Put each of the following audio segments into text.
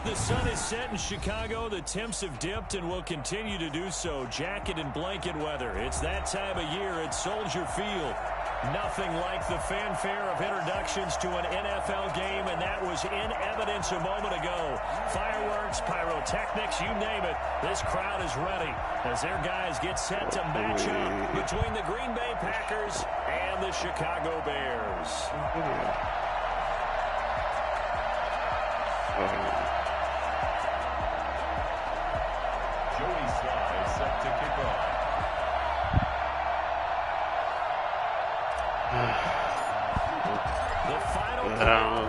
The sun is set in Chicago. The temps have dipped and will continue to do so. Jacket and blanket weather. It's that time of year at Soldier Field. Nothing like the fanfare of introductions to an NFL game, and that was in evidence a moment ago. Fireworks, pyrotechnics, you name it. This crowd is ready as their guys get set to match up between the Green Bay Packers and the Chicago Bears. Joey Sly set to kick off. The final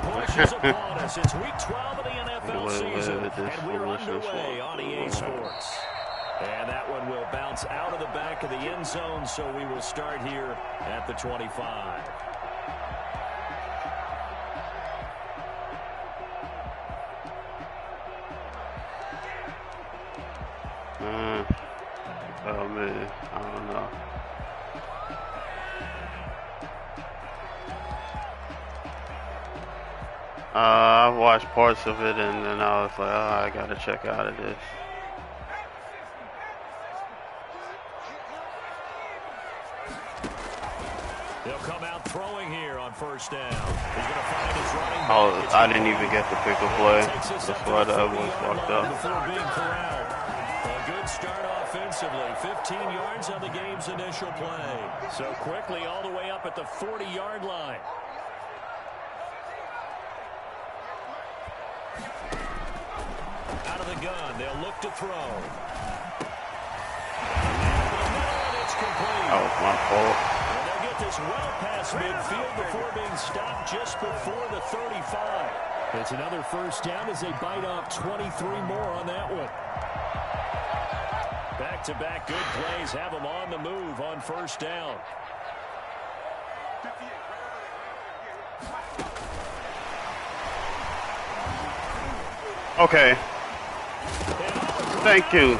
quarter pushes upon us. It's week 12 of the NFL season, and we're underway on EA Sports. And that one will bounce out of the back of the end zone, so we will start here at the 25. Oh, man. I don't know. I watched parts of it, and then I was like, oh, I gotta check out of this. They'll come out throwing here on first down. He's going to find his running back. Oh, I didn't even get to pick a play. That's why the other one's fucked up. Before being corralled. A good start offensively. 15 yards on the game's initial play. So quickly all the way up at the 40-yard line. Out of the gun, they'll look to throw. And it's complete. That was my fault. And they'll get this well past midfield before being stopped just before the 35. It's another first down as they bite off 23 more on that one. Back-to-back good plays have them on the move on first down. Okay. Thank you.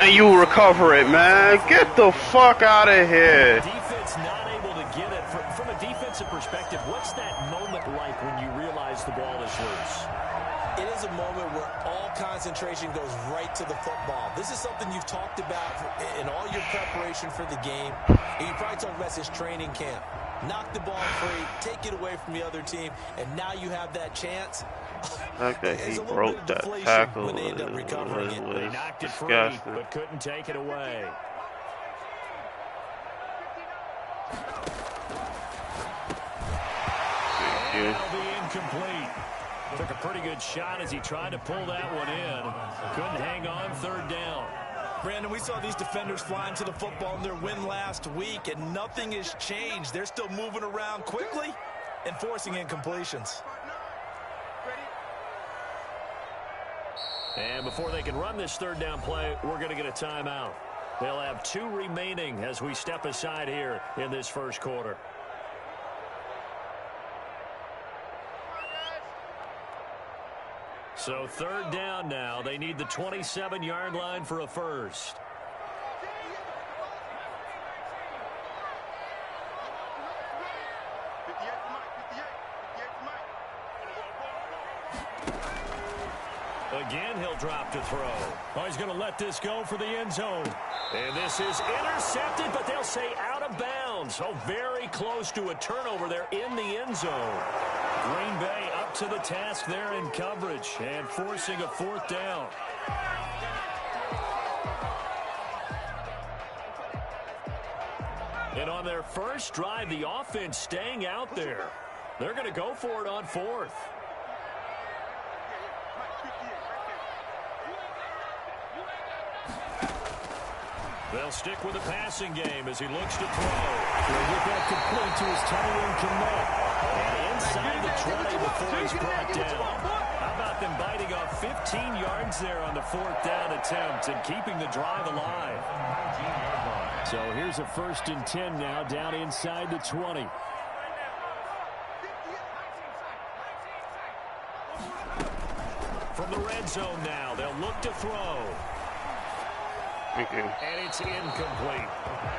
And you recover it, man. Get the fuck out of here. Defense not able to get it. From a defensive perspective, what's that moment like when you realize the ball is loose? It is a moment where all concentration goes right to the football. This is something you've talked about in all your preparation for the game. And you probably talked about this training camp. Knock the ball free, take it away from the other team, and now you have that chance. Okay, he broke that tackle. They knocked it free, but couldn't take it away. Thank you. That'll be incomplete. Took a pretty good shot as he tried to pull that one in. Couldn't hang on third down. Brandon, we saw these defenders flying to the football in their win last week, and nothing has changed. They're still moving around quickly and forcing incompletions. And before they can run this third down play, we're going to get a timeout. They'll have 2 remaining as we step aside here in this first quarter. So third down now. They need the 27-yard line for a first. Again, he'll drop to throw. Oh, he's going to let this go for the end zone. And this is intercepted, but they'll say out of bounds. Oh, very close to a turnover there in the end zone. Green Bay up to the task there in coverage and forcing a fourth down. And on their first drive, the offense staying out there. They're going to go for it on fourth. They'll stick with the passing game as he looks to throw. He'll get that complete to his Tyrone Connect. And inside the 20 before he's brought down. How about them biting off 15 yards there on the fourth down attempt and keeping the drive alive? So here's a 1st and 10 now down inside the 20. From the red zone now, they'll look to throw. Thank you. And it's incomplete.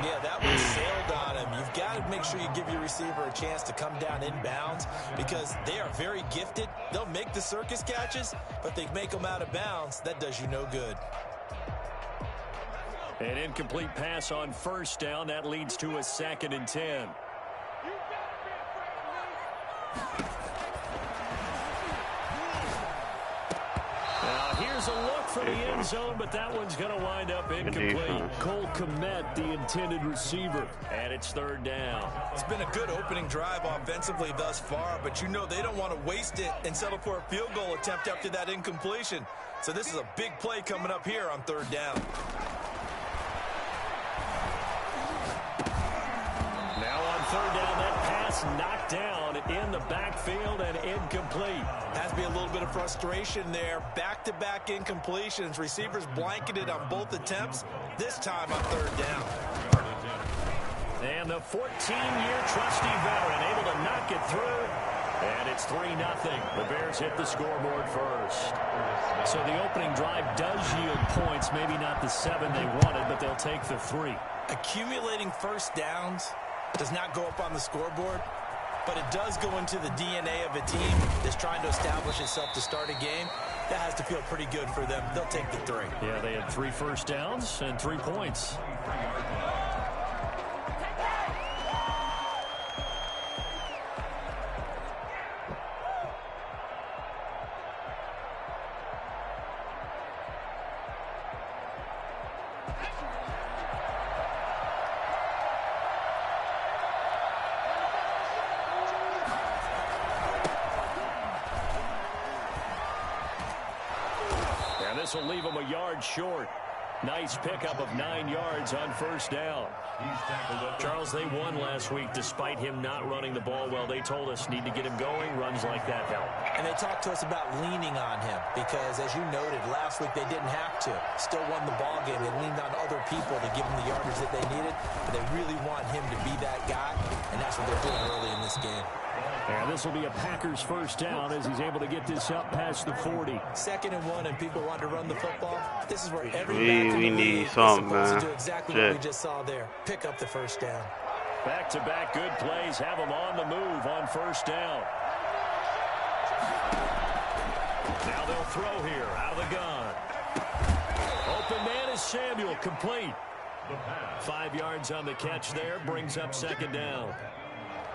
Yeah, that one sailed on him. You've got to make sure you give your receiver a chance to come down inbounds because they are very gifted. They'll make the circus catches, but they make them out of bounds. That does you no good. An incomplete pass on first down. That leads to a 2nd and 10. Now here's a look for the end zone, but that one's going to wind up incomplete. Cole Kmet, the intended receiver, and it's 3rd down. It's been a good opening drive offensively thus far, but you know they don't want to waste it and settle for a field goal attempt after that incompletion. So this is a big play coming up here on 3rd down. Now on 3rd down, that pass knocked down in the backfield and incomplete. Has to be a little bit of frustration there. Back-to-back incompletions. Receivers blanketed on both attempts, this time on 3rd down. And the 14-year trusty veteran able to knock it through. And it's 3-0. The Bears hit the scoreboard first. So the opening drive does yield points. Maybe not the 7 they wanted, but they'll take the 3. Accumulating first downs does not go up on the scoreboard, but it does go into the DNA of a team that's trying to establish itself to start a game. That has to feel pretty good for them. They'll take the 3. Yeah, they had 3 first downs and 3 points. This will leave him a yard short. Nice pickup of 9 yards on first down. Charles, they won last week despite him not running the ball well. They told us need to get him going. Runs like that help. And they talked to us about leaning on him because, as you noted, last week they didn't have to. Still won the ball game. They leaned on other people to give them the yardage that they needed. But they really want him to be that guy, and that's what they're doing early in this game. And this will be a Packers first down as he's able to get this up past the 40. 2nd and 1, and people want to run the football. This is where every we need something, man. To do exactly what we just saw there. Pick up the first down. Back-to-back good plays have him on the move on first down. Now they'll throw here out of the gun. Open man is Samuel, complete. 5 yards on the catch there, brings up 2nd down.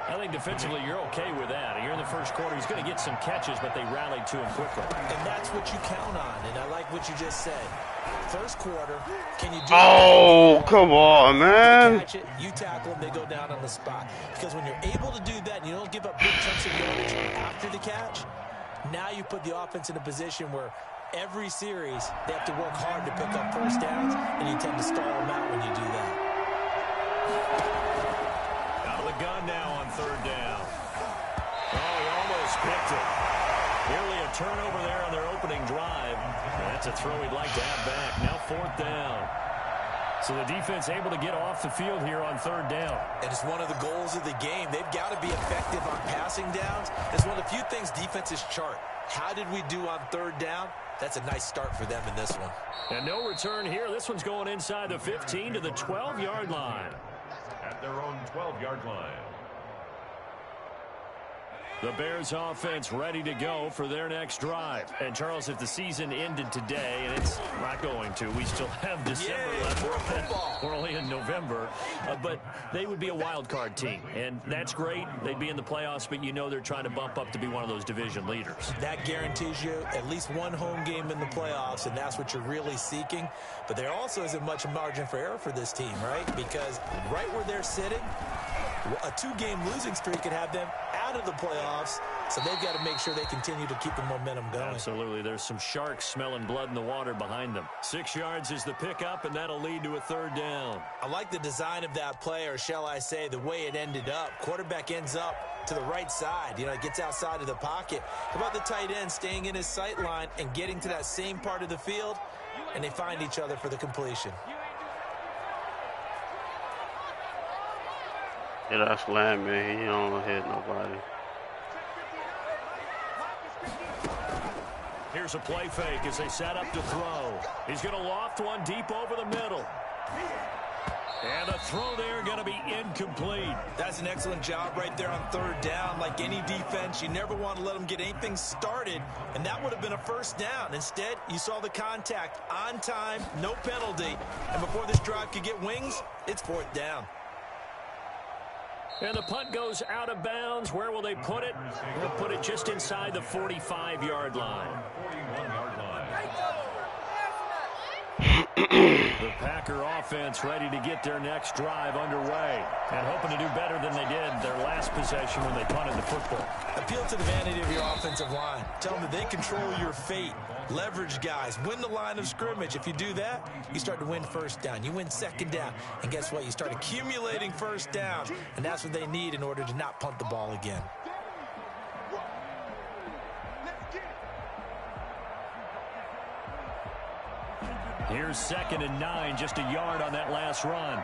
I think defensively you're okay with that. You're in the first quarter. He's going to get some catches, but they rallied to him quickly. And that's what you count on, and I like what you just said. First quarter, can you do come on, man. You catch it, you tackle them, they go down on the spot. Because when you're able to do that and you don't give up big chunks of yardage after the catch, now you put the offense in a position where every series they have to work hard to pick up first downs, and you tend to stall them out when you do that. Gun now on 3rd down. Oh, he almost picked it. Nearly a turnover there on their opening drive. That's a throw he'd like to have back. Now 4th down. So the defense able to get off the field here on 3rd down. And it's one of the goals of the game. They've got to be effective on passing downs. It's one of the few things defenses chart. How did we do on 3rd down? That's a nice start for them in this one. And no return here. This one's going inside the 15 to the 12-yard line. At their own 12-yard line. The Bears offense ready to go for their next drive. And, Charles, if the season ended today, and it's not going to, we still have December left. We're only in November. But they would be a wild card team. And that's great. They'd be in the playoffs, but you know they're trying to bump up to be one of those division leaders. That guarantees you at least one home game in the playoffs, and that's what you're really seeking. But there also isn't much margin for error for this team, right? Because right where they're sitting, a 2-game losing streak could have them out of the playoffs, so they've got to make sure they continue to keep the momentum going. Absolutely. There's some sharks smelling blood in the water behind them. 6 yards is the pickup, and that'll lead to a 3rd down. I like the design of that play, or shall I say the way it ended up. Quarterback ends up to the right side. You know, it gets outside of the pocket. How about the tight end staying in his sight line and getting to that same part of the field, and they find each other for the completion. Yeah, that's Lamb, man. He don't hit nobody. Here's a play fake as they set up to throw. He's going to loft one deep over the middle. And the throw there going to be incomplete. That's an excellent job right there on third down. Like any defense, you never want to let them get anything started, and that would have been a first down. Instead, you saw the contact on time, no penalty, and before this drive could get wings, it's fourth down. And the punt goes out of bounds. Where will they put it? They'll put it just inside the 45-yard line. 41-yard line. The Packer offense ready to get their next drive underway and hoping to do better than they did their last possession when they punted the football. Appeal to the vanity of your offensive line. Tell them that they control your fate. Leverage guys. Win the line of scrimmage. If you do that, you start to win first down. You win second down. And guess what? You start accumulating first downs. And that's what they need in order to not punt the ball again. Here's 2nd and 9, just a yard on that last run.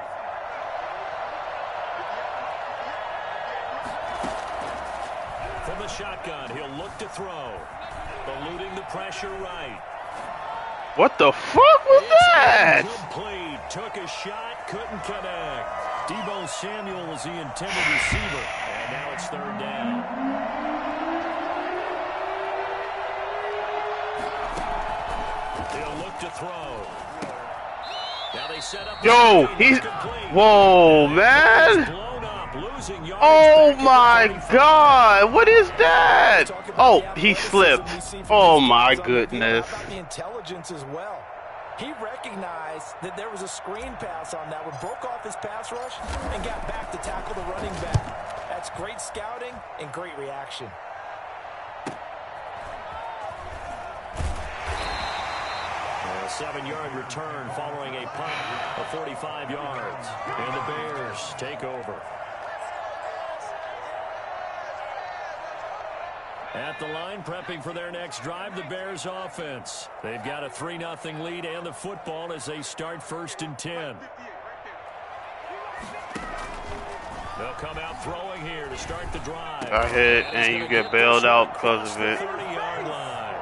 From the shotgun, he'll look to throw. Eluding the pressure right. What the fuck was that? Incomplete. Took a shot, couldn't connect. Deebo Samuel was the intended receiver. And now it's third down. He'll look to throw. Now they set up. Yo, he's. Whoa, man. Oh my God. What is that? Oh, he slipped. Oh my goodness. The intelligence as well. He recognized that there was a screen pass on that one, broke off his pass rush, and got back to tackle the running back. That's great scouting and great reaction. A 7-yard return following a punt of 45 yards. And the Bears take over. At the line, prepping for their next drive, the Bears offense. They've got a 3-0 lead and the football as they start 1st and 10. They'll come out throwing here to start the drive. Got hit and you get bailed out because of it. 30-yard line.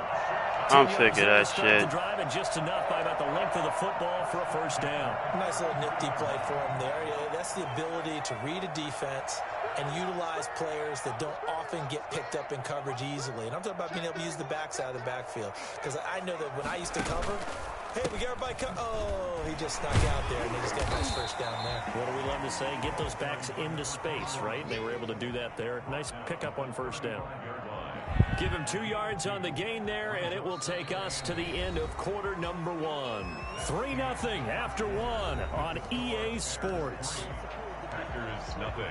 I'm sick of that shit. The drive and just enough by about the length of the football for a first down. Nice little nifty play for him there. That's the ability to read a defense and utilize players that don't often get picked up in coverage easily. And I'm talking about being able to use the backside of the backfield. Because I know that when I used to cover, hey, we got everybody oh, he just snuck out there, and they just got a nice first down there. What do we love to say? Get those backs into space, right? They were able to do that there. Nice pickup on first down. Give him 2 yards on the gain there, and it will take us to the end of quarter number 1. 3-0 after 1 on EA Sports. Packers nothing.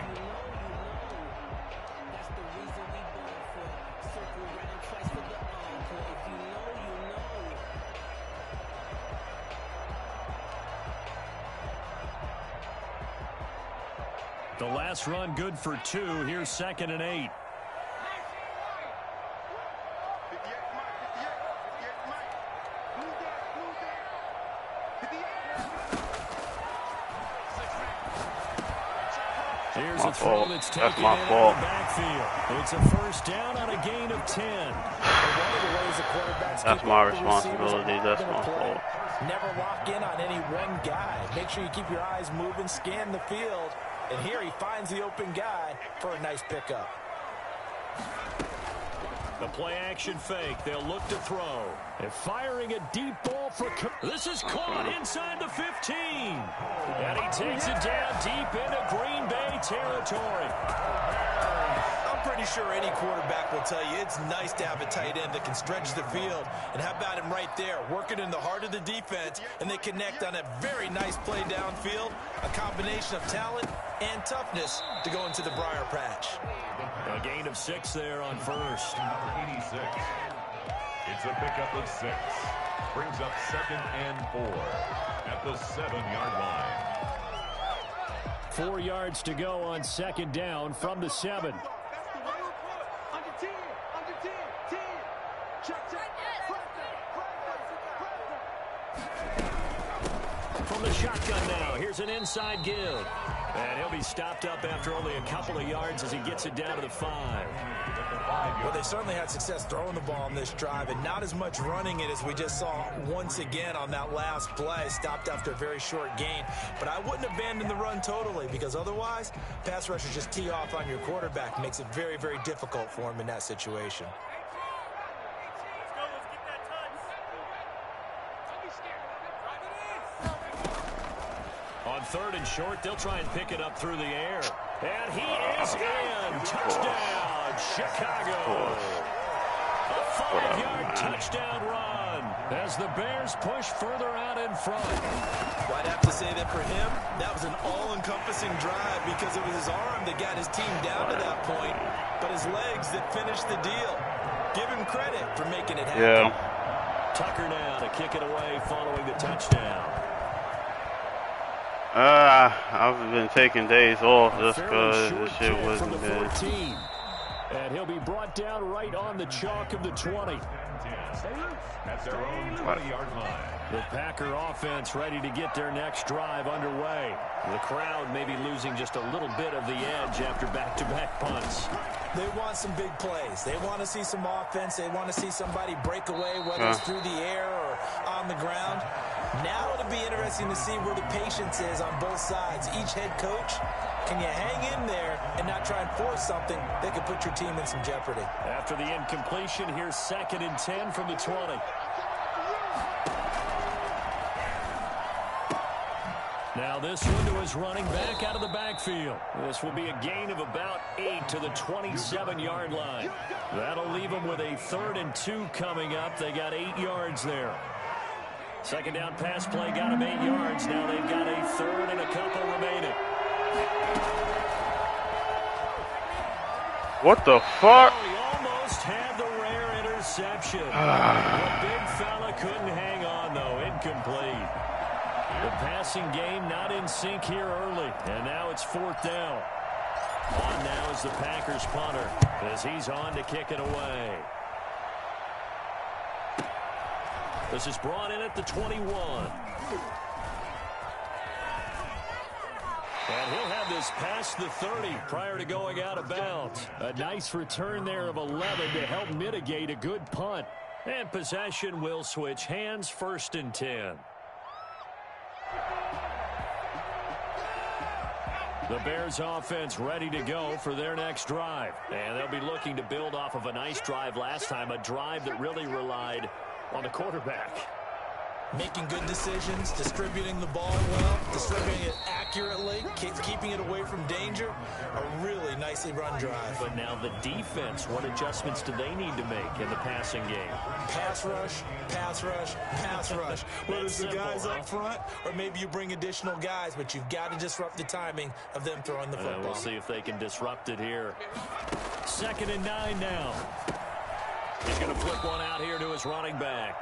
The last run good for 2. Here's 2nd and 8. Here's a throw that's taken in out of the backfield. It's a first down on a gain of 10. That's my responsibility. That's my fault. Never lock in on any one guy. Make sure you keep your eyes moving, scan the field. And here he finds the open guy for a nice pickup. The play action fake. They'll look to throw. They're firing a deep ball for... This is caught inside the 15. And he takes it down deep into Green Bay territory. I'm pretty sure any quarterback will tell you it's nice to have a tight end that can stretch the field. And how about him right there, working in the heart of the defense, and they connect on a very nice play downfield, a combination of talent and toughness to go into the briar patch. A gain of 6 there on first. 86. It's a pickup of 6. Brings up 2nd and 4 at the 7-yard line. 4 yards to go on 2nd down from the 7. From the shotgun now. Here's an inside give. And he'll be stopped up after only a couple of yards as he gets it down to the 5. Well, they certainly had success throwing the ball on this drive and not as much running it as we just saw once again on that last play. Stopped after a very short gain. But I wouldn't abandon the run totally because otherwise, pass rushers just tee off on your quarterback. Makes it very, very difficult for him in that situation. On 3rd and short, they'll try and pick it up through the air. And he is in. Touchdown, Chicago. A 5-yard touchdown run as the Bears push further out in front. Well, I'd have to say that for him, that was an all-encompassing drive because it was his arm that got his team down to that point, but his legs that finished the deal. Give him credit for making it happen. Yeah. Tucker now to kick it away following the touchdown. I've been taking days off just because this shit wasn't good. And he'll be brought down right on the chalk of the 20. At their own 20-yard line. The Packer offense ready to get their next drive underway. The crowd may be losing just a little bit of the edge after back-to-back punts. They want some big plays. They want to see some offense. They want to see somebody break away, whether it's through the air or on the ground. Now it'll be interesting to see where the patience is on both sides. Each head coach, can you hang in there and not try and force something that could put your team in some jeopardy? After the incompletion, here's 2nd and 10 from the 20. Now this one to his running back out of the backfield. This will be a gain of about 8 to the 27-yard line. That'll leave them with a 3rd and 2 coming up. They got 8 yards there. 2nd down pass play got them 8 yards. Now they've got a 3rd and a couple remaining. What the fuck? Oh, he almost had the rare interception. The big fella couldn't hang on, though. Incomplete. The passing game not in sync here early. And now it's 4th down. On now is the Packers punter as he's on to kick it away. This is brought in at the 21. And he'll have this past the 30 prior to going out of bounds. A nice return there of 11 to help mitigate a good punt. And possession will switch hands, 1st and 10. The Bears offense ready to go for their next drive. And they'll be looking to build off of a nice drive last time, a drive that really relied on the quarterback. Making good decisions, distributing the ball well, distributing it accurately, keeping it away from danger. A really nicely run drive. But now the defense, what adjustments do they need to make in the passing game? Pass rush, pass rush, pass rush. Whether it's the guys up front or maybe you bring additional guys, but you've got to disrupt the timing of them throwing the football. We'll see if they can disrupt it here. 2nd and 9 now. He's going to flip one out here to his running back.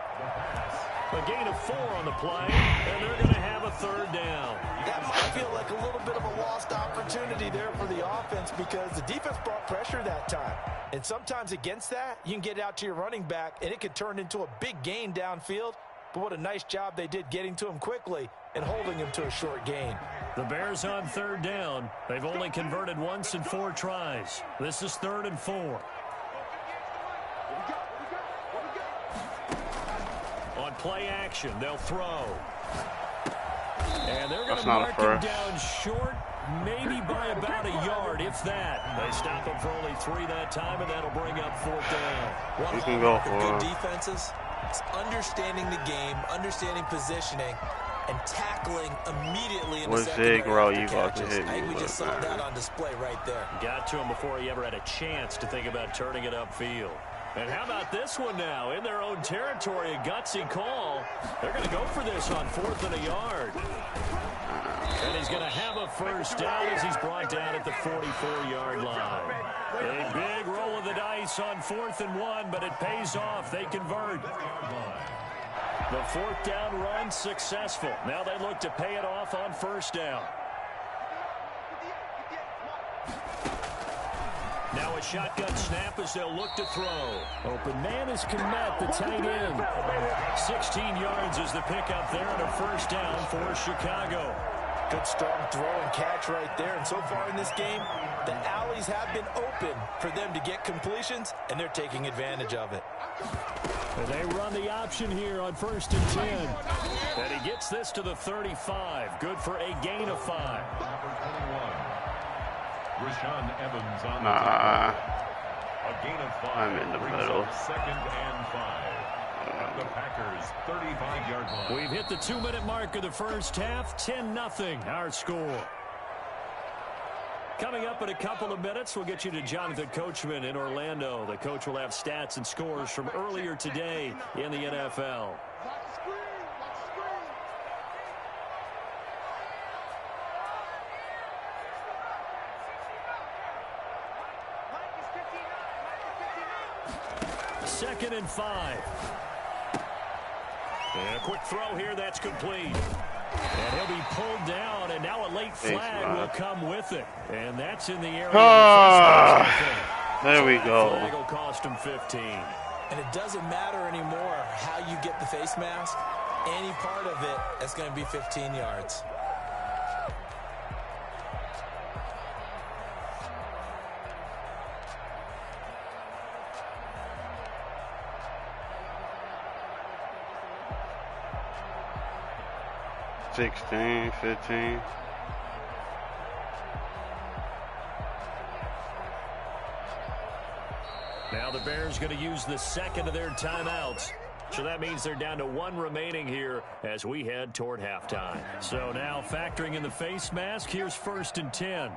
A gain of 4 on the play, and they're going to have a 3rd down. That might feel like a little bit of a lost opportunity there for the offense because the defense brought pressure that time. And sometimes against that, you can get out to your running back, and it could turn into a big gain downfield. But what a nice job they did getting to him quickly and holding him to a short gain. The Bears on 3rd down. They've only converted once in 4 tries. This is 3rd and 4. On play action, they'll throw. And they're going to mark him down short, maybe by about a yard, if that. They stop him for only 3 that time, and that'll bring up 4th down. You can go for good defenses. It's understanding the game, understanding positioning, and tackling immediately in the secondary. What you about to hit me? I think we just saw that on display right there. Got to him before he ever had a chance to think about turning it upfield. And how about this one now? In their own territory, a gutsy call. They're going to go for this on 4th and a yard. And he's going to have a 1st down as he's brought down at the 44-yard line. A big roll of the dice on 4th and 1, but it pays off. They convert. The 4th down run successful. Now they look to pay it off on 1st down. Now a shotgun snap as they'll look to throw. Open man is Komet, the tight end. 16 yards is the pickup there and a first down for Chicago. Good strong throw and catch right there. And so far in this game, the alleys have been open for them to get completions, and they're taking advantage of it. And they run the option here on 1st and 10. And he gets this to the 35. Good for a gain of 5. Rashaan Evans on Nah. a gain of 5. I'm in the Brings middle. up 2nd and 5. At the Packers' 35-yard line. We've hit the 2-minute mark of the first half. 10-0 our score. Coming up in a couple of minutes, we'll get you to Jonathan Coachman in Orlando. The coach will have stats and scores from earlier today in the NFL. Second and 5. And a quick throw here that's complete. And he'll be pulled down, and now a late flag will come with it. And that's in the area. There we go. Flag will cost him 15. And it doesn't matter anymore how you get the face mask. Any part of it, that's going to be 15 yards. $16, $15. Now the Bears going to use the second of their timeouts. So that means they're down to 1 remaining here as we head toward halftime. So now factoring in the face mask, here's 1st and 10.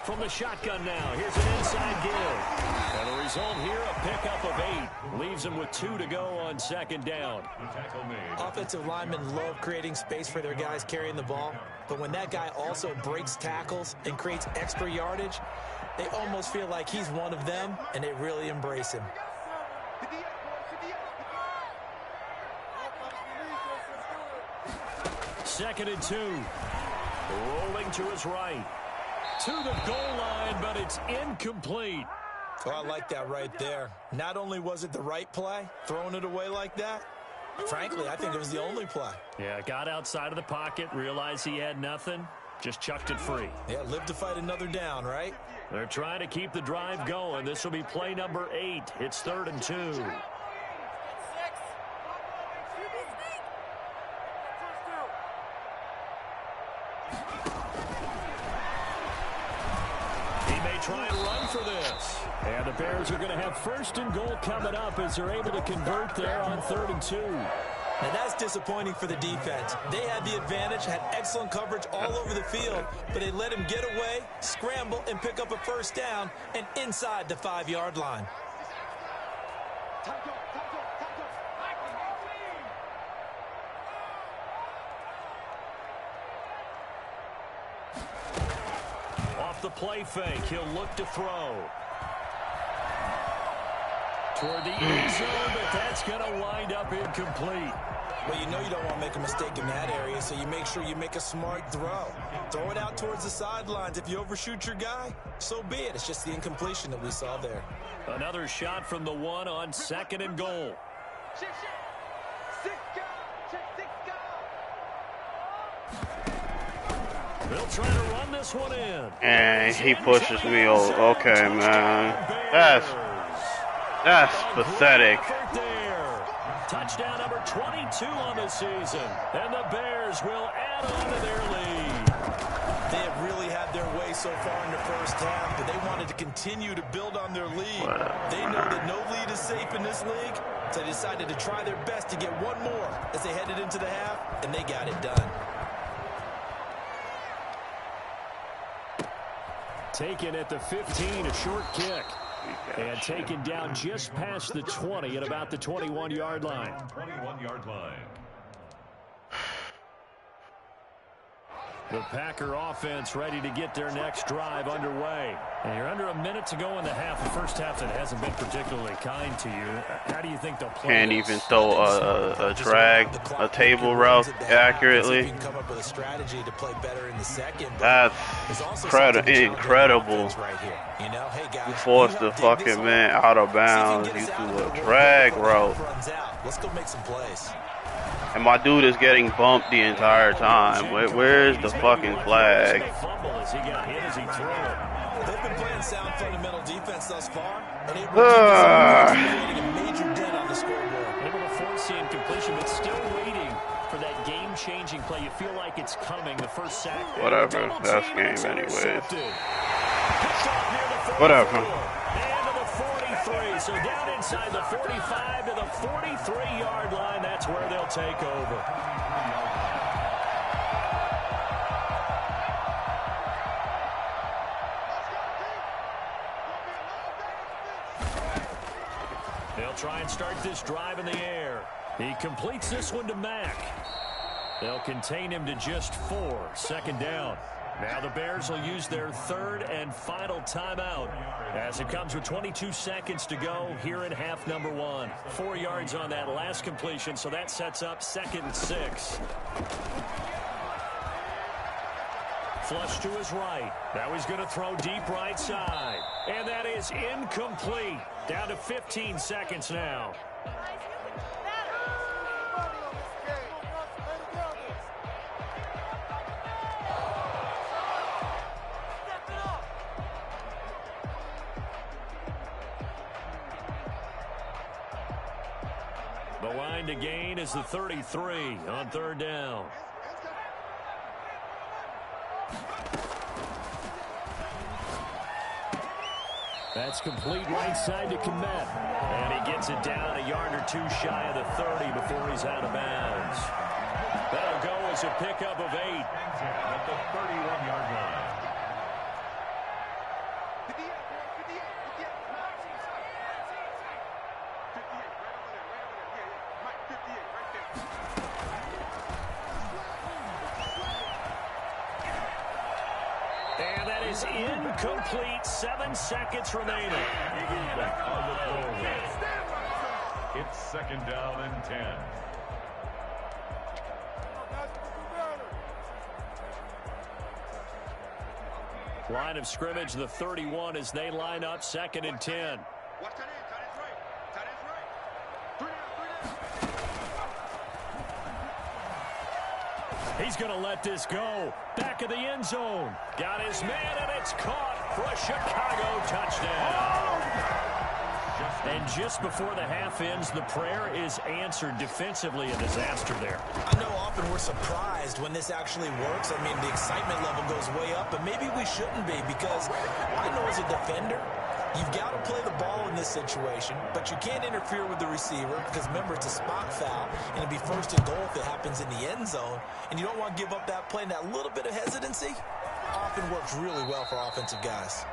From the shotgun now, here's an inside give. And the result here, a pickup of 8. Leaves them with 2 to go on 2nd down. Offensive linemen love creating space for their guys carrying the ball. But when that guy also breaks tackles and creates extra yardage, they almost feel like he's one of them, and they really embrace him. Second and 2. Rolling to his right. To the goal line, but it's incomplete. Oh, I like that right there. Not only was it the right play, throwing it away like that, frankly, I think it was the only play. Yeah, got outside of the pocket, realized he had nothing, just chucked it free. Yeah, live to fight another down, right? They're trying to keep the drive going. This will be play number 8. It's 3rd and 2. Try and run for this. And the Bears are going to have 1st and goal coming up as they're able to convert there on 3rd and 2. Now that's disappointing for the defense. They had the advantage, had excellent coverage all over the field, but they let him get away, scramble, and pick up a 1st down and inside the 5-yard line. The play fake, he'll look to throw toward the end zone, but that's going to wind up incomplete. Well, you know you don't want to make a mistake in that area, so you make sure you make a smart throw. Throw it out towards the sidelines. If you overshoot your guy, so be it. It's just the incompletion that we saw there. Another shot from the 1 on 2nd and goal. They'll try to run this one in. And he pushes me over. Okay, man. That's pathetic. Touchdown number 22 on the season. And the Bears will add on to their lead. They have really had their way so far in the first half, but they wanted to continue to build on their lead. They know that no lead is safe in this league, so they decided to try their best to get one more as they headed into the half, and they got it done. Taken at the 15, a short kick. And taken down just past the 20 at about the 21-yard line. 21-yard line. The Packer offense ready to get their next drive underway. And you're under a minute to go in the half. The first half that hasn't been particularly kind to you. How do you think they'll play Can't this? even throw a drag, a table route accurately. That's incredible. You forced the fucking man out of bounds. You threw a drag route. Let's go make some plays. And my dude is getting bumped the entire time. Where's the fucking flag? They've been playing sound fundamental defense thus far, and able to creating a major dent on the scoreboard. Able to force the incompletion, but still waiting for that game-changing play. You feel like it's coming. The first sack. Whatever. That's game anyways. Whatever. So down inside the 45 to the 43-yard line. That's where they'll take over. They'll try and start this drive in the air. He completes this one to Mack. They'll contain him to just 4. Second down. Now the Bears will use their third and final timeout as it comes with 22 seconds to go here in half number 1. 4 yards on that last completion, so that sets up 2nd and 6. Flush to his right. Now he's going to throw deep right side. And that is incomplete. Down to 15 seconds now. The line to gain is the 33 on third down. That's complete right side to Komet. And he gets it down a yard or 2 shy of the 30 before he's out of bounds. That'll go as a pickup of 8. At the 31-yard line. And that is incomplete. 7 seconds remaining. It's 2nd down and 10. Line of scrimmage, the 31 as they line up 2nd and 10. He's going to let this go. Back of the end zone. Got his man, and it's caught for a Chicago touchdown. And just before the half ends, the prayer is answered. Defensively, a disaster there. I know often we're surprised when this actually works. I mean, the excitement level goes way up, but maybe we shouldn't be, because I know as a defender, you've got to play the ball in this situation, but you can't interfere with the receiver because, remember, it's a spot foul, and it'd be 1st and goal if it happens in the end zone, and you don't want to give up that play. And that little bit of hesitancy often works really well for offensive guys.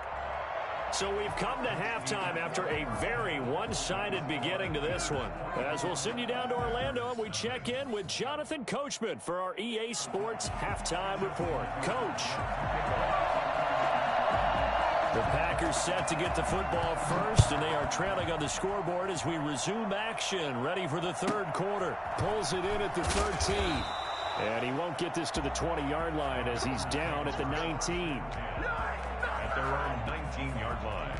So we've come to halftime after a very one-sided beginning to this one. As we'll send you down to Orlando, and we check in with Jonathan Coachman for our EA Sports Halftime Report. Coach. The Packers set to get the football first, and they are trailing on the scoreboard as we resume action, ready for the third quarter. Pulls it in at the 13. And he won't get this to the 20-yard line as he's down at the 19. At their own 19-yard line.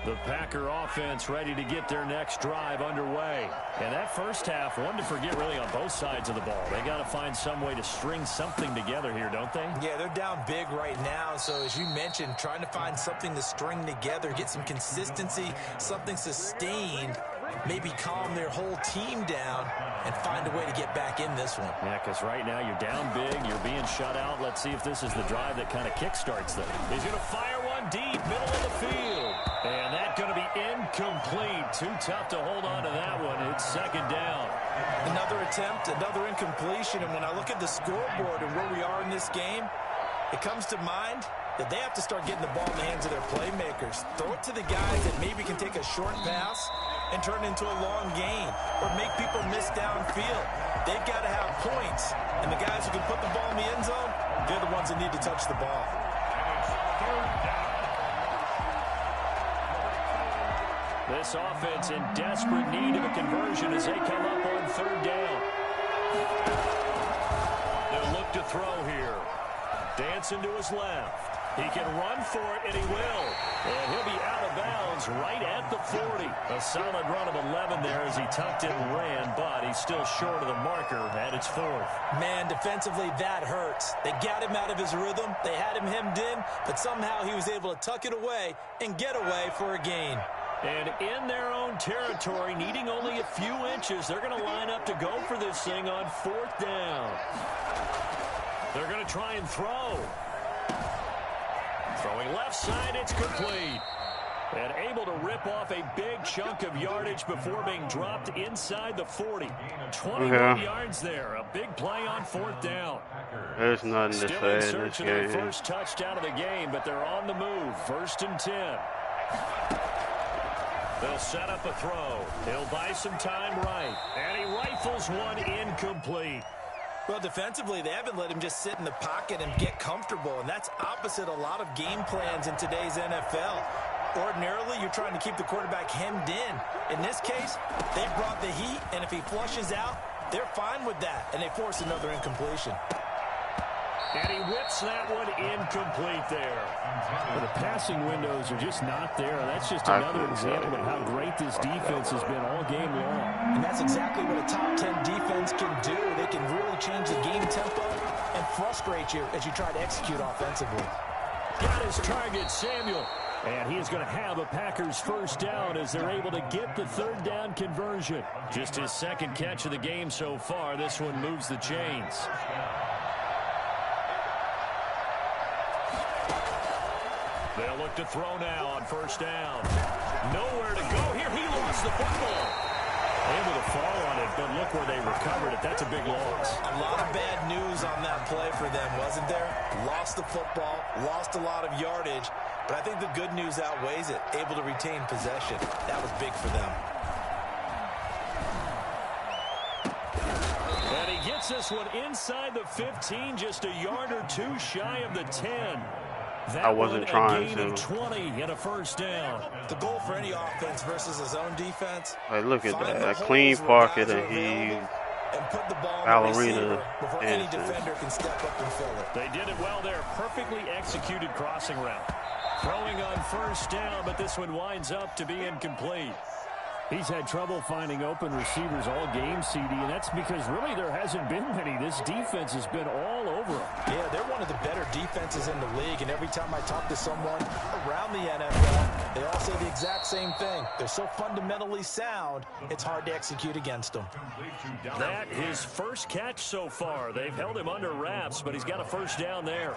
The Packer offense ready to get their next drive underway. And that first half, one to forget really on both sides of the ball. They got to find some way to string something together here, don't they? Yeah, they're down big right now. So as you mentioned, trying to find something to string together, get some consistency, something sustained, maybe calm their whole team down and find a way to get back in this one. Yeah, because right now you're down big, you're being shut out. Let's see if this is the drive that kind of kickstarts them. He's going to fire one deep, middle of the field. And that's going to be incomplete. Too tough to hold on to that one. It's 2nd down. Another attempt, another incompletion. And when I look at the scoreboard and where we are in this game, it comes to mind that they have to start getting the ball in the hands of their playmakers. Throw it to the guys that maybe can take a short pass and turn it into a long gain or make people miss downfield. They've got to have points. And the guys who can put the ball in the end zone, they're the ones that need to touch the ball. This offense in desperate need of a conversion as they come up on third down. They'll look to throw here. Dancing to his left. He can run for it, and he will. And he'll be out of bounds right at the 40. A solid run of 11 there as he tucked it and ran, but he's still short of the marker at its 4th. Man, defensively, that hurts. They got him out of his rhythm. They had him hemmed in, but somehow he was able to tuck it away and get away for a gain. And in their own territory, needing only a few inches, they're going to line up to go for this thing on 4th down. They're going to try and throw. Throwing left side, it's complete. And able to rip off a big chunk of yardage before being dropped inside the 40. 21 yards there. A big play on 4th down. There's nothing to Still say in in search this of their game. first touchdown of the game, but they're on the move. 1st and 10. They'll set up a throw. He'll buy some time right. And he rifles one incomplete. Well, defensively, they haven't let him just sit in the pocket and get comfortable, and that's opposite a lot of game plans in today's NFL. Ordinarily, you're trying to keep the quarterback hemmed in. In this case, they brought the heat, and if he flushes out, they're fine with that, and they force another incompletion. And he whips that one incomplete there. Well, the passing windows are just not there. That's just another example of how great this defense has been all game long. And that's exactly what a top 10 defense can do. They can really change the game tempo and frustrate you as you try to execute offensively. Got his target, Samuel. And he is going to have a Packers first down as they're able to get the 3rd down conversion. Just his 2nd catch of the game so far. This one moves the chains. They'll look to throw now on 1st down. Nowhere to go here. He lost the football. Able to fall on it, but look where they recovered it. That's a big loss. A lot of bad news on that play for them, wasn't there? Lost the football, lost a lot of yardage, but I think the good news outweighs it. Able to retain possession. That was big for them. And he gets this one inside the 15, just a yard or two shy of the 10. That I wasn't trying a gain of 20 and a first down. The goal for any offense versus his own defense. Like, look at that. A clean pocket, and he put the ball ballerina before any defender can step up and fill it. They did it well there. Perfectly executed crossing route. Throwing on 1st down, but this one winds up to be incomplete. He's had trouble finding open receivers all game, CD, and that's because really there hasn't been many. This defense has been all over him. Yeah, they're one of the better defenses in the league, and every time I talk to someone around the NFL, they all say the exact same thing. They're so fundamentally sound, it's hard to execute against them. That his first catch so far. They've held him under wraps, but he's got a first down there.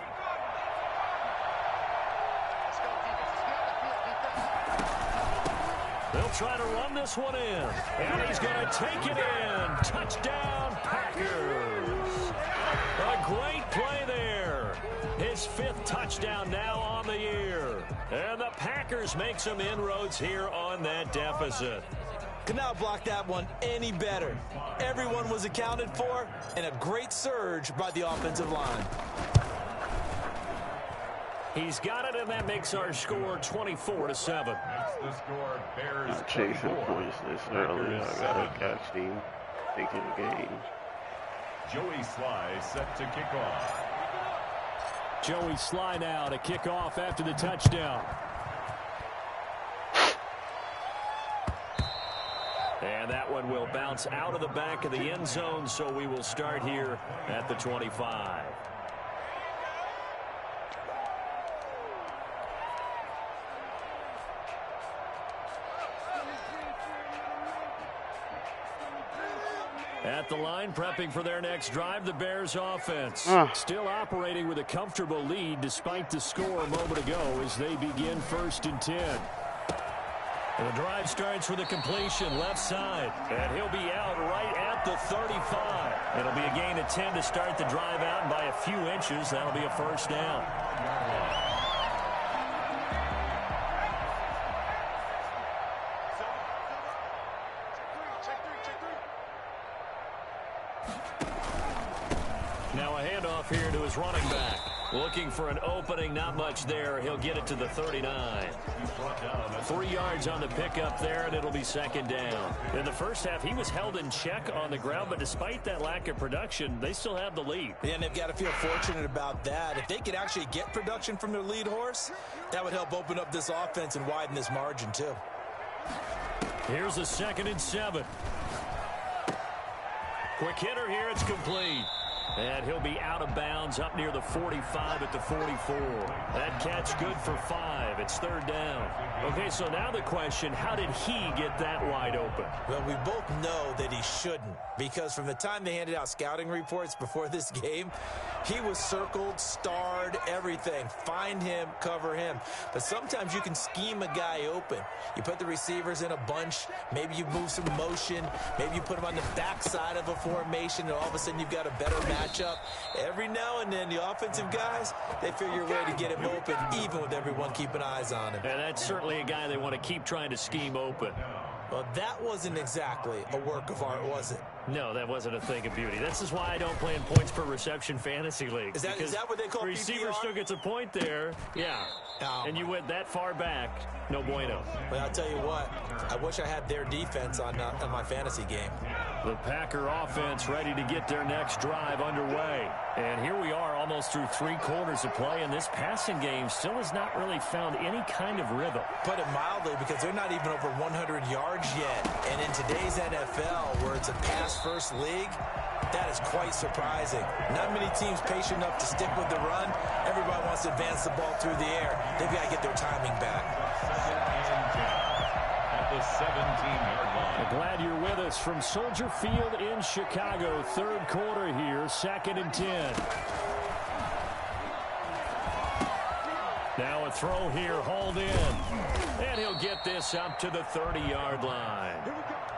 They'll try to run this one in. And he's going to take it in. Touchdown, Packers. A great play there. His 5th touchdown now on the year. And the Packers make some inroads here on that deficit. Could not block that one any better. Everyone was accounted for, and a great surge by the offensive line. He's got it, and that makes our score 24-7. The score, Bears I'm chasing points this early. I gotta catch him. Thinking the game. Joey Sly set to kick off. Joey Sly now to kick off after the touchdown. And that one will bounce out of the back of the end zone, so we will start here at the 25. At the line, prepping for their next drive, the Bears offense. Still operating with a comfortable lead despite the score a moment ago as they begin 1st and 10. And the drive starts with a completion left side. And he'll be out right at the 35. It'll be a gain of 10 to start the drive out, and by a few inches, that'll be a first down. Now a handoff here to his running back. Looking for an opening, not much there. He'll get it to the 39. 3 yards on the pickup there, and it'll be second down. In the first half, he was held in check on the ground, but despite that lack of production, they still have the lead. Yeah, and they've got to feel fortunate about that. If they could actually get production from their lead horse, that would help open up this offense and widen this margin, too. Here's a 2nd and 7. Quick hitter here, it's complete. And he'll be out of bounds up near the 45 at the 44. That catch good for 5. It's 3rd down. Okay, so now the question, how did he get that wide open? Well, we both know that he shouldn't, because from the time they handed out scouting reports before this game, he was circled, starred, everything. Find him, cover him. But sometimes you can scheme a guy open. You put the receivers in a bunch. Maybe you move some motion. Maybe you put them on the backside of a formation, and all of a sudden you've got a better matchup. Every now and then, the offensive guys, they figure a way to get him open, even with everyone keeping eyes on him. And that's certainly a guy they want to keep trying to scheme open. Well, that wasn't exactly a work of art, was it? No, that wasn't a thing of beauty. This is why I don't play in points per reception fantasy league. Is that what they call receiver PPR? still gets a point there. Yeah. And you went that far back. No bueno. Well, I'll tell you what. I wish I had their defense on my fantasy game. The Packer offense ready to get their next drive underway. And here we are almost through 3 quarters of play, and this passing game still has not really found any kind of rhythm. Put it mildly, because they're not even over 100 yards yet. And in today's NFL, where it's a pass-first league, that is quite surprising. Not many teams patient enough to stick with the run. Everybody wants to advance the ball through the air. They've got to get their timing back. At the 17-yard line. I'm glad you're with us from Soldier Field in Chicago. 3rd quarter here, 2nd and 10. Now a throw here, hauled in. And he'll get this up to the 30-yard line.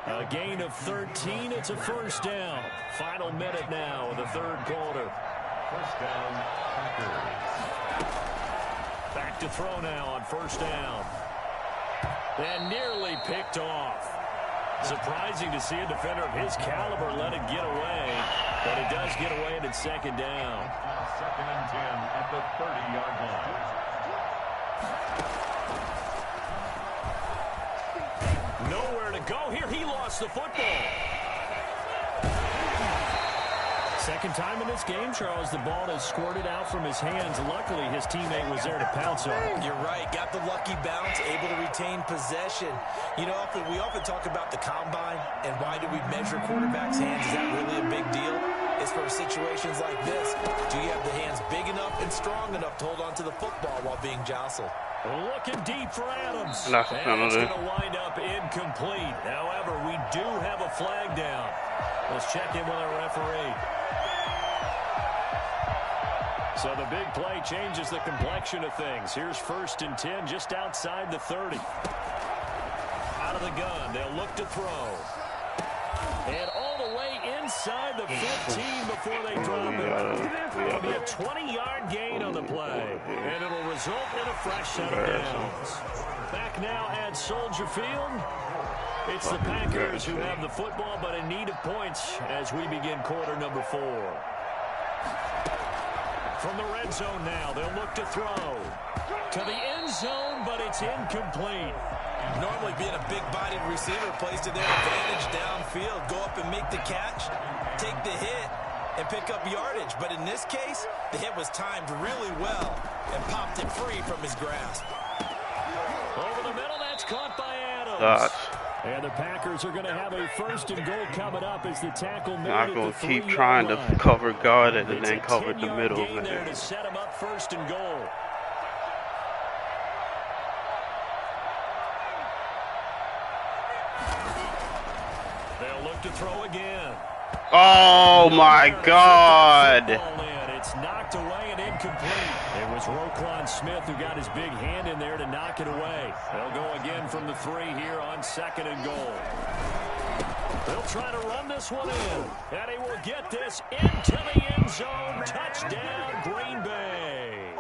A gain of 13. It's a 1st down. Final minute now of the 3rd quarter. 1st down, Packers. Back to throw now on 1st down. And nearly picked off. Surprising to see a defender of his caliber let it get away. But it does get away, and it's 2nd down. 2nd and 10 at the 30-yard line. Nowhere to go here. He lost the football. 2nd time in this game, Charles, the ball has squirted out from his hands. Luckily, his teammate was there to pounce on it. You're right. Got the lucky bounce, able to retain possession. You know, we often talk about the combine and why do we measure quarterbacks' hands. Is that really a big deal? It's for situations like this. Do you have the hands big enough and strong enough to hold on to the football while being jostled? Looking deep for Adams. That's and it's going to wind up incomplete. However, we do have a flag down. Let's check in with our referee. So the big play changes the complexion of things. Here's 1st and 10 just outside the 30. Out of the gun, they'll look to throw. And all the way inside the 15 before they drop it. It'll be a 20-yard gain on the play. And it'll result in a fresh set of downs. Back now at Soldier Field. It's the Packers who have the football, but in need of points as we begin quarter number 4. From the red zone now, they'll look to throw. To the end zone, but it's incomplete. Normally being a big-bodied receiver plays to their advantage downfield. Go up and make the catch, take the hit, and pick up yardage. But in this case, the hit was timed really well and popped it free from his grasp. Over the middle, that's caught by Adams. And the Packers are going to have a 1st and goal coming up as the tackle made Not at going the to keep 3-yard trying line. to cover guard it and It's then a cover the 10-yard middle, gain there man. to set him up 1st and goal. They'll look to throw again. Oh my God! It's knocked away and incomplete. It was Roquan Smith who got his big hand in there to knock it away. They'll go again from the 3 here on 2nd and goal. They'll try to run this one in, and he will get this into the end zone. Touchdown, Green Bay.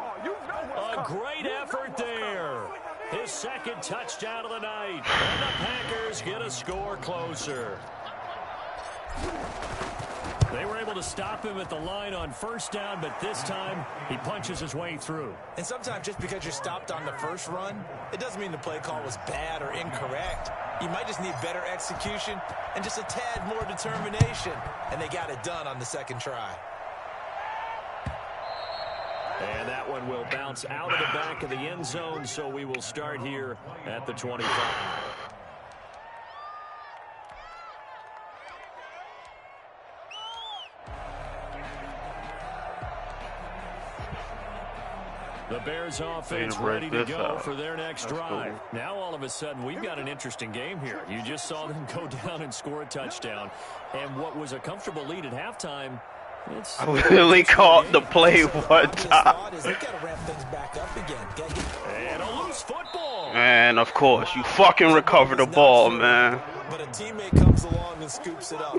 A great effort there. His 2nd touchdown of the night. And the Packers get a score closer. They were able to stop him at the line on first down, but this time he punches his way through. And sometimes just because you're stopped on the first run, it doesn't mean the play call was bad or incorrect. You might just need better execution and just a tad more determination. And they got it done on the second try. And that one will bounce out of the back of the end zone, so we will start here at the 25. The Bears offense ready to go for their next drive. Cool. Now all of a sudden we've got an interesting game here. You just saw them go down and score a touchdown. And what was a comfortable lead at halftime, I literally caught the play one time. And a loose football. And of course, you fucking recover the ball, man. But a teammate comes along and scoops it up.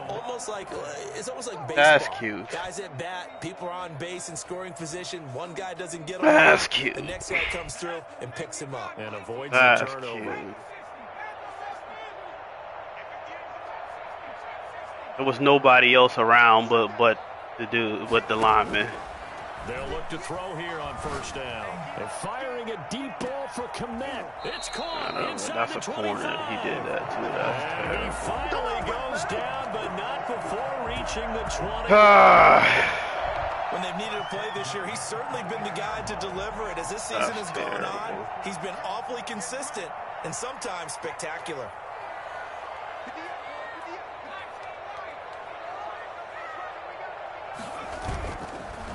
Almost like it's almost like baseball. That's cute. Guys at bat, people are on base in scoring position. One guy doesn't get on. That's cute. The next guy comes through and picks him up and avoids the turnover. Cute. There was nobody else around but the lineman. They'll look to throw here on first down. They're firing a deep ball for Komet. It's caught inside the 25. That's a corner. He did that too. That's terrible. He finally goes down, but not before reaching the 20. When they've needed a play this year, he's certainly been the guy to deliver it. As this season has gone on, he's been awfully consistent and sometimes spectacular.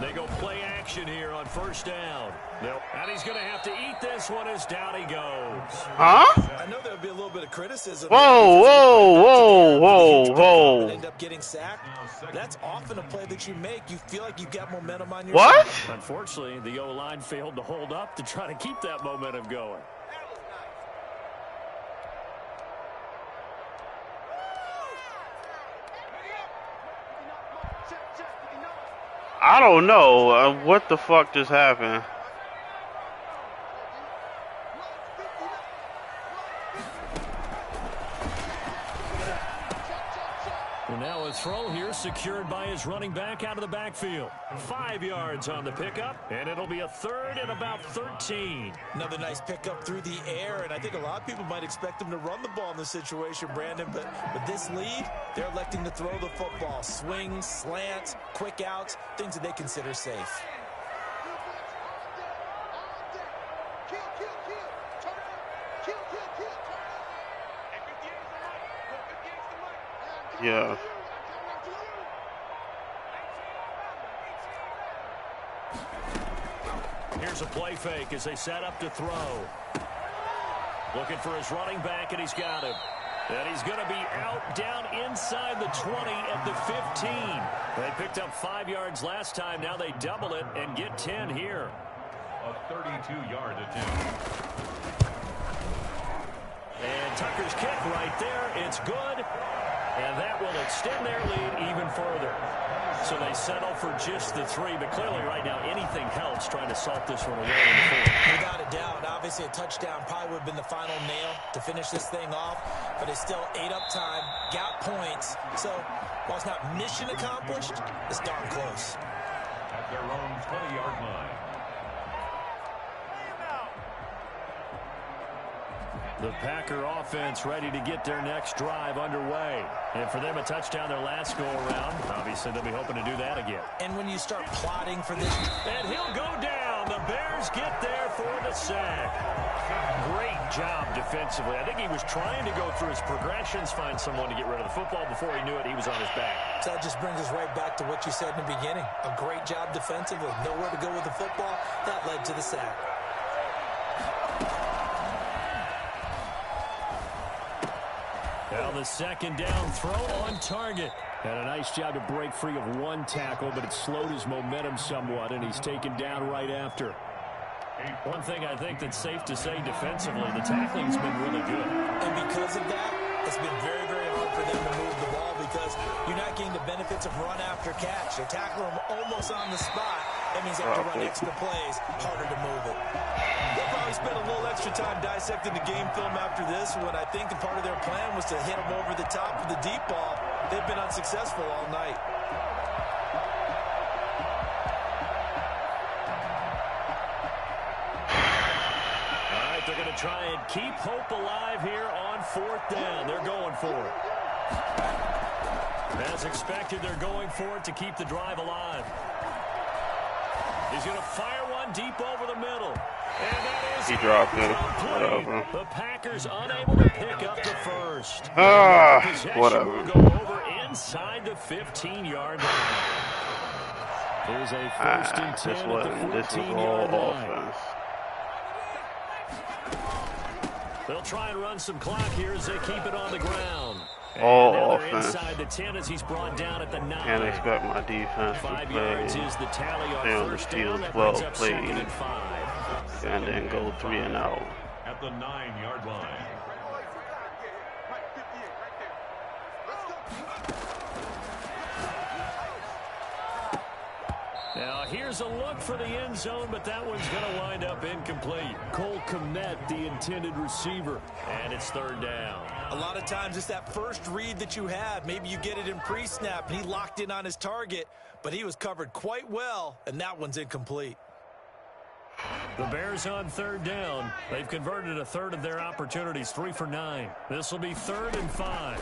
They go play action here on first down. And he's going to have to eat this one as down he goes. Huh? I know there'll be a little bit of criticism. Whoa. End up getting sacked. That's often a play that you make. You feel like you've got momentum on your side. Unfortunately, the O-line failed to hold up to try to keep that momentum going. I don't know. What the fuck just happened? Well, now a throw here secured by his running back out of the backfield. 5 yards on the pickup, and it'll be a third and about 13. Another nice pickup through the air, and I think a lot of people might expect him to run the ball in this situation, Brandon, but with this lead, they're electing to throw the football. Swings, slants, quick outs, things that they consider safe. Yeah. Here's a play fake as they set up to throw. Looking for his running back, and he's got him. And he's going to be out down inside the 20 at the 15. They picked up 5 yards last time. Now they double it and get 10 here. A 32-yard attempt. And Tucker's kick right there. It's good. And that will extend their lead even further. So they settle for just the 3, but clearly right now anything helps trying to salt this one away in the fourth. Without a doubt, obviously a touchdown probably would have been the final nail to finish this thing off, but it's still 8 up time, got points. So while it's not mission accomplished, it's darn close. At their own 20-yard line. The Packer offense ready to get their next drive underway. And for them, a touchdown their last go-around. Obviously, they'll be hoping to do that again. And when you start plotting for this... And he'll go down. The Bears get there for the sack. Great job defensively. I think he was trying to go through his progressions, find someone to get rid of the football. Before he knew it, he was on his back. So that just brings us right back to what you said in the beginning. A great job defensively. Nowhere to go with the football. That led to the sack. Now the second down throw on target. And a nice job to break free of one tackle, but it slowed his momentum somewhat, and he's taken down right after. One thing I think that's safe to say defensively, the tackling's been really good. And because of that, it's been very, very hard for them to move the ball because you're not getting the benefits of run after catch. They tackle him almost on the spot. That means they have to run extra plays, harder to move it. They'll probably spend a little extra time dissecting the game film after this, when I think a part of their plan was to hit him over the top with the deep ball. They've been unsuccessful all night. They're going to try and keep hope alive here on 4th down. They're going for it. As expected, they're going for it to keep the drive alive. He's going to fire one deep over the middle. And that is he dropped it. Whatever. The Packers unable to pick up the first. Whatever. Will go over inside the 15-yard line. There's a 1st and 10 at the 14-yard line. Offense. They'll try and run some clock here as they keep it on the ground. All offense. Inside the 10 as he's brought down at the 9. Can't expect my defense to 5 play yards is the tally on down the 1st field down. 12 plays And 5. and then go 3 and out. At the 9-yard line. Now here's a look for the end zone, but that one's going to wind up incomplete. Cole Kmet, the intended receiver, and it's 3rd down. A lot of times it's that first read that you have. Maybe you get it in pre-snap, and he locked in on his target, but he was covered quite well, and that one's incomplete. The Bears on 3rd down. They've converted a third of their opportunities, 3 for 9. This will be 3rd and 5.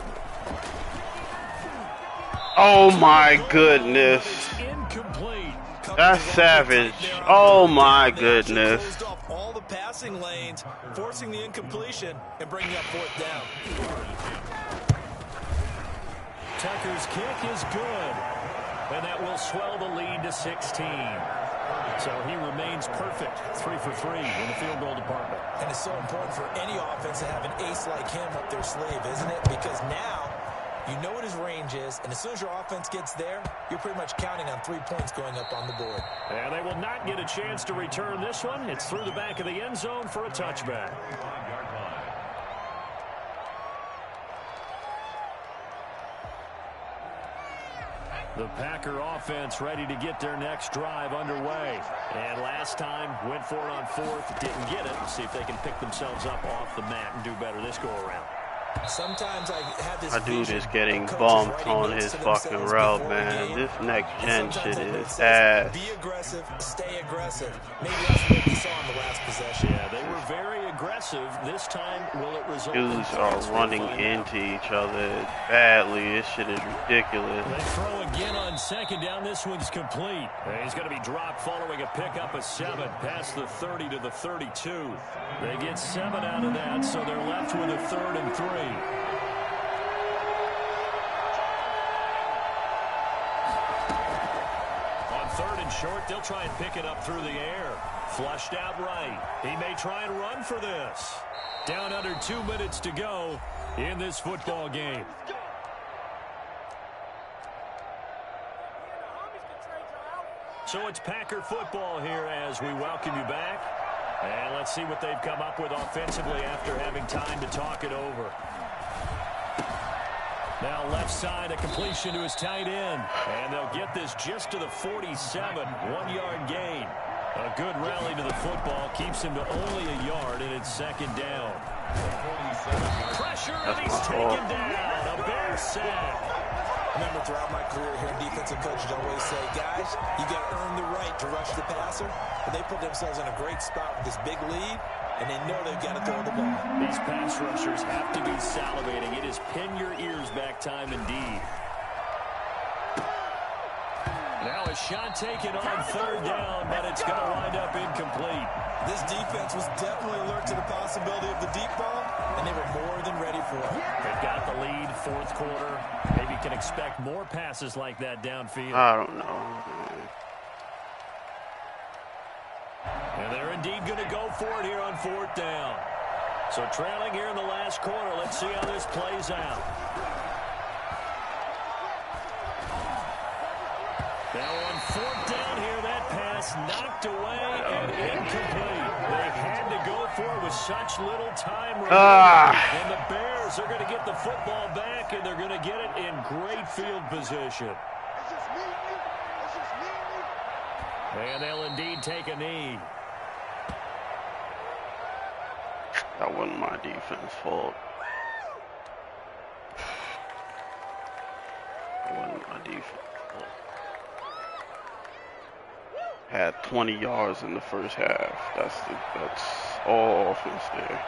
Oh my goodness. Incomplete. That's savage. Oh my goodness. Closed off all the passing lanes, forcing the incompletion and bringing up 4th down. Tucker's kick is good, and that will swell the lead to 16. So he remains perfect, 3 for 3 in the field goal department. And it's so important for any offense to have an ace like him up their sleeve, isn't it? Because now you know what his range is, and as soon as your offense gets there, you're pretty much counting on 3 points going up on the board. And they will not get a chance to return this one. It's through the back of the end zone for a touchback. The Packer offense ready to get their next drive underway. And last time, went for it on 4th, didn't get it. See if they can pick themselves up off the mat and do better this go-around. Sometimes I have this My dude is getting bumped on his fucking route, man. This next gen shit is ass. Be aggressive, stay aggressive. Maybe that's what we saw in the last possession. Yeah, they were very aggressive. This time, will it result? Dudes are running into each other badly. This shit is ridiculous. They throw again on 2nd down. This one's complete. He's going to be dropped following a pickup of 7 past the 30 to the 32. They get 7 out of that, so they're left with a 3rd and 3. On 3rd and short, they'll try and pick it up through the air. Flushed out right. He may try and run for this. Down under 2 minutes to go in this football game. So it's Packer football here as we welcome you back. And let's see what they've come up with offensively after having time to talk it over. Now left side, a completion to his tight end. And they'll get this just to the 47, 1-yard gain. A good rally to the football keeps him to only a yard, and it's 2nd down. Pressure, and he's taken down. A Bear sack. Remember, throughout my career here, defensive coaches always say, guys, you got to earn the right to rush the passer. But they put themselves in a great spot with this big lead, and they know they've got to throw the ball. These pass rushers have to be salivating. It is pin your ears back time indeed. Now a shot taken on 3rd down, but it's going to wind up incomplete. This defense was definitely alert to the possibility of the deep ball, and they were more than ready for it. They've got the lead, 4th quarter. Maybe can expect more passes like that downfield. I don't know. And they're indeed going to go for it here on 4th down. So trailing here in the last quarter. Let's see how this plays out. Now on 4th down here, that pass pass knocked away and incomplete. They had to go for it with such little time remaining. And the Bears are going to get the football back, and they're going to get it in great field position. And they'll indeed take a knee. That wasn't my defense fault. That wasn't my defense fault. Had 20 yards in the first half. That's all offense there.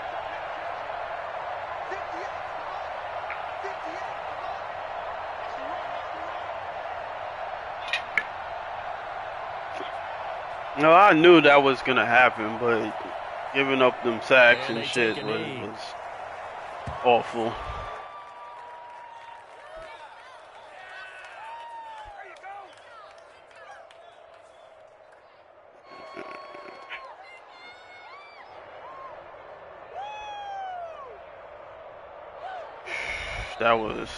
No, I knew that was gonna happen, but giving up them sacks and shit was awful. That was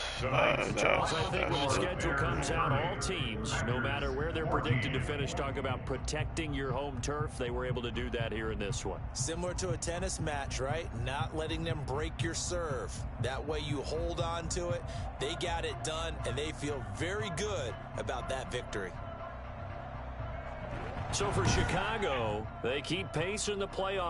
Charles, I think when the schedule comes out, all teams, no matter where they're predicted to finish, talk about protecting your home turf. They were able to do that here in this one. Similar to a tennis match, right? Not letting them break your serve. That way you hold on to it. They got it done, and they feel very good about that victory. So for Chicago, they keep pace in the playoffs.